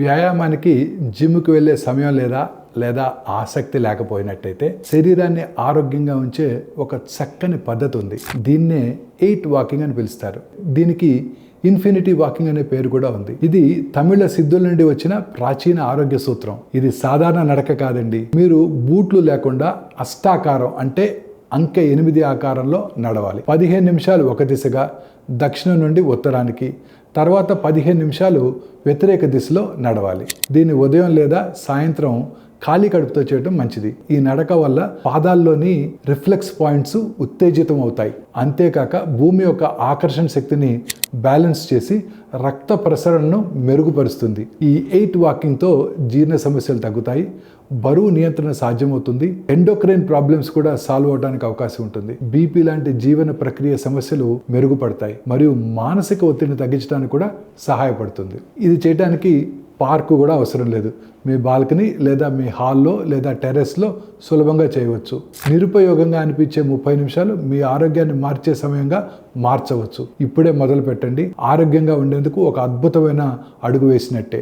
వ్యాయామానికి జిమ్కి వెళ్ళే సమయం లేదా ఆసక్తి లేకపోయినట్టయితే శరీరాన్ని ఆరోగ్యంగా ఉంచే ఒక చక్కని పద్ధతి ఉంది. దీన్నే 8 వాకింగ్ అని పిలుస్తారు. దీనికి ఇన్ఫినిటీ వాకింగ్ అనే పేరు కూడా ఉంది. ఇది తమిళ సిద్ధుల నుండి వచ్చిన ప్రాచీన ఆరోగ్య సూత్రం. ఇది సాధారణ నడక కాదండి. మీరు బూట్లు లేకుండా అష్టాకారం అంటే అంకె 8 ఆకారంలో నడవాలి. 15 నిమిషాలు ఒక దిశగా దక్షిణం నుండి ఉత్తరానికి, తర్వాత 15 నిమిషాలు వ్యతిరేక దిశలో నడవాలి. దీన్ని ఉదయం లేదా సాయంత్రం ఖాళీ కడుపుతో చేయడం మంచిది. ఈ నడక వల్ల పాదాల్లోని రిఫ్లెక్స్ పాయింట్స్ ఉత్తేజితం అవుతాయి. అంతేకాక భూమి యొక్క ఆకర్షణ శక్తిని బ్యాలెన్స్ చేసి రక్త ప్రసరణను మెరుగుపరుస్తుంది. ఈ 8 వాకింగ్తో జీర్ణ సమస్యలు తగ్గుతాయి, బరువు నియంత్రణ సాధ్యమవుతుంది, ఎండోక్రైన్ ప్రాబ్లమ్స్ కూడా సాల్వ్ అవడానికి అవకాశం ఉంటుంది, బీపీ లాంటి జీవన ప్రక్రియ సమస్యలు మెరుగుపడతాయి మరియు మానసిక ఒత్తిడిని తగ్గించడానికి కూడా సహాయపడుతుంది. ఇది చేయడానికి పార్కు కూడా అవసరం లేదు. మీ బాల్కనీ లేదా మీ హాల్లో లేదా టెర్రస్లో సులభంగా చేయవచ్చు. నిరుపయోగంగా అనిపించే 30 నిమిషాలు మీ ఆరోగ్యాన్ని మార్చే సమయంగా మార్చవచ్చు. ఇప్పుడే మొదలు పెట్టండి. ఆరోగ్యంగా ఉండేందుకు ఒక అద్భుతమైన అడుగు వేసినట్టే.